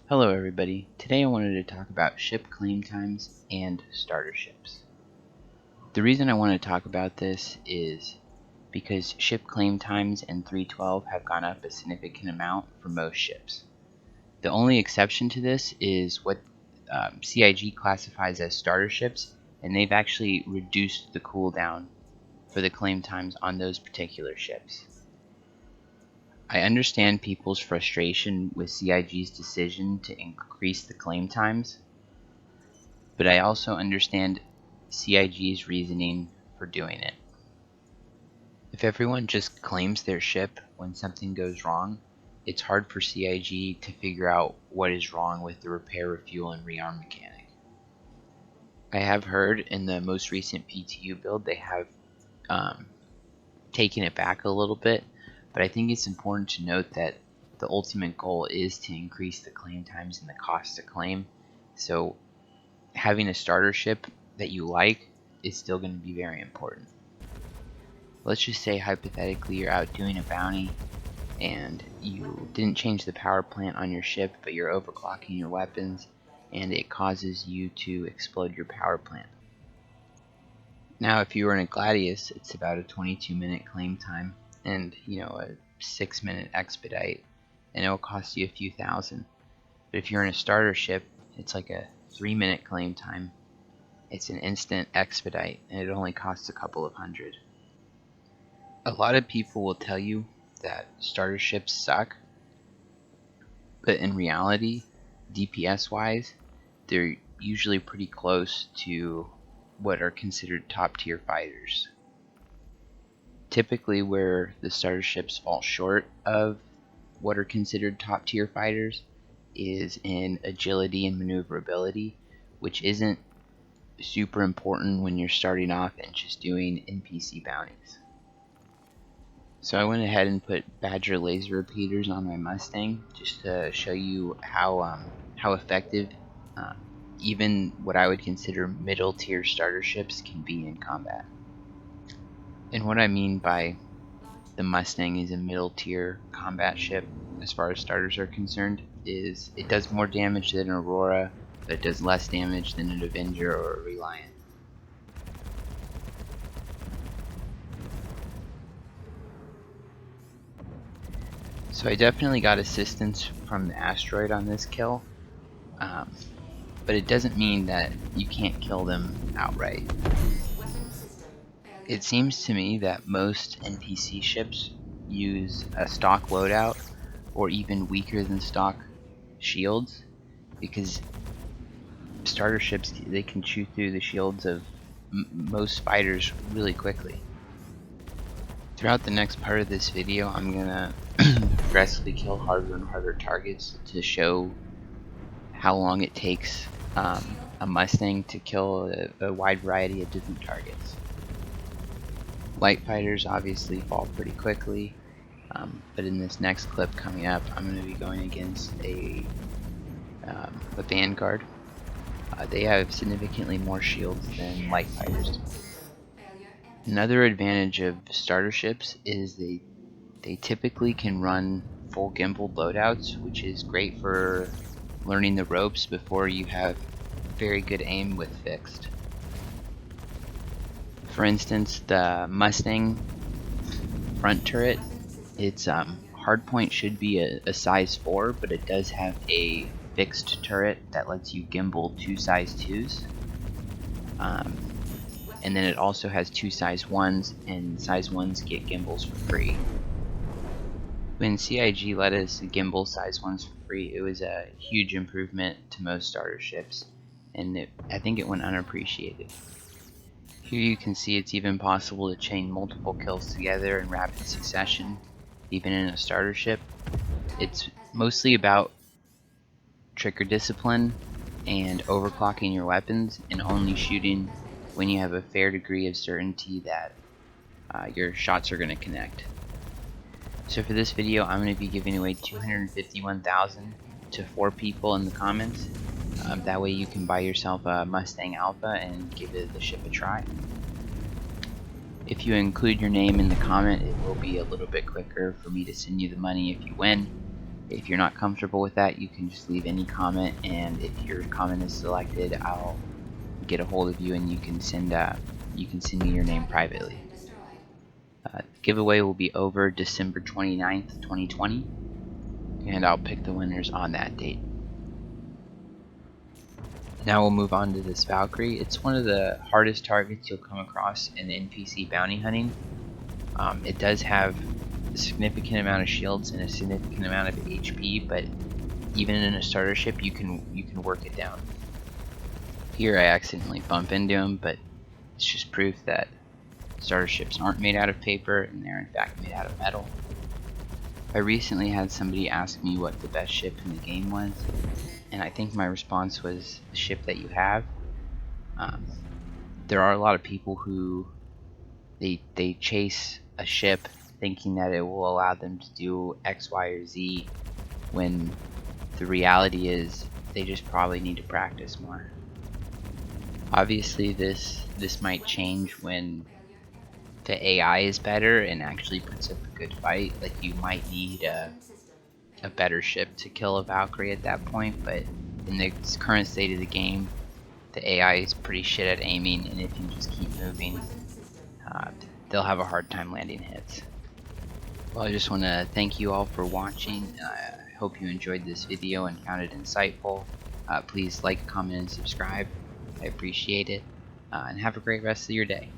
Hello everybody, today I wanted to talk about ship claim times and starter ships. The reason I want to talk about this is because ship claim times in 3.12 have gone up a significant amount for most ships. The only exception to this is what CIG classifies as starter ships, and they've actually reduced the cooldown for the claim times on those particular ships. I understand people's frustration with CIG's decision to increase the claim times, but I also understand CIG's reasoning for doing it. If everyone just claims their ship when something goes wrong, it's hard for CIG to figure out what is wrong with the repair, refuel, and rearm mechanic. I have heard in the most recent PTU build they have taken it back a little bit, but I think it's important to note that the ultimate goal is to increase the claim times and the cost to claim. So having a starter ship that you like is still going to be very important. Let's just say hypothetically you're out doing a bounty and you didn't change the power plant on your ship, but you're overclocking your weapons and it causes you to explode your power plant. Now if you were in a Gladius, it's about a 22-minute claim time and a 6-minute expedite, and it will cost you a few thousand. But if you're in a starter ship, it's like a 3-minute claim time. It's an instant expedite, and it only costs a couple of hundred. A lot of people will tell you that starter ships suck, but in reality, DPS wise, they're usually pretty close to what are considered top tier fighters. Typically where the starter ships fall short of what are considered top tier fighters is in agility and maneuverability, which isn't super important when you're starting off and just doing NPC bounties. So I went ahead and put Badger laser repeaters on my Mustang just to show you how effective even what I would consider middle tier starter ships can be in combat. And what I mean by the Mustang is a middle tier combat ship as far as starters are concerned is it does more damage than an Aurora, but it does less damage than an Avenger or a Reliant. So I definitely got assistance from the asteroid on this kill, but it doesn't mean that you can't kill them outright. It seems to me that most NPC ships use a stock loadout or even weaker than stock shields, because starter ships, they can chew through the shields of most fighters really quickly. Throughout the next part of this video, I'm gonna aggressively kill harder and harder targets to show how long it takes a Mustang to kill a wide variety of different targets. Light fighters obviously fall pretty quickly, but in this next clip coming up, I'm going to be going against a Vanguard. They have significantly more shields than light fighters do. Another advantage of starter ships is they typically can run full gimbal loadouts, which is great for learning the ropes before you have very good aim with fixed. For instance, the Mustang front turret, its hardpoint should be a size 4, but it does have a fixed turret that lets you gimbal 2 size 2s. And then it also has 2 size 1s, and size 1s get gimbals for free. When CIG let us gimbal size 1s for free, it was a huge improvement to most starter ships, and I think it went unappreciated. Here you can see it's even possible to chain multiple kills together in rapid succession, even in a starter ship. It's mostly about trigger discipline and overclocking your weapons and only shooting when you have a fair degree of certainty that your shots are going to connect. So for this video, I'm going to be giving away 251,000 to 4 people in the comments. That way you can buy yourself a Mustang Alpha and give the ship a try. If you include your name in the comment, it will be a little bit quicker for me to send you the money if you win. If you're not comfortable with that, you can just leave any comment, and if your comment is selected, I'll get a hold of you and you can send me your name privately. Giveaway will be over December 29th, 2020, and I'll pick the winners on that date. Now we'll move on to this Valkyrie. It's one of the hardest targets you'll come across in NPC bounty hunting. It does have a significant amount of shields and a significant amount of HP, but even in a starter ship, you can work it down. Here I accidentally bump into him, but it's just proof that starter ships aren't made out of paper, and they're in fact made out of metal. I recently had somebody ask me what the best ship in the game was, and I think my response was the ship that you have. There are a lot of people who they chase a ship thinking that it will allow them to do X, Y, or Z, when the reality is they just probably need to practice more. Obviously this might change when the AI is better and actually puts up a good fight. Like, you might need a better ship to kill a Valkyrie at that point, but in the current state of the game, the AI is pretty shit at aiming, and if you just keep moving, they'll have a hard time landing hits. Well, I just want to thank you all for watching. I hope you enjoyed this video and found it insightful. Please like, comment, and subscribe. I appreciate it, and have a great rest of your day.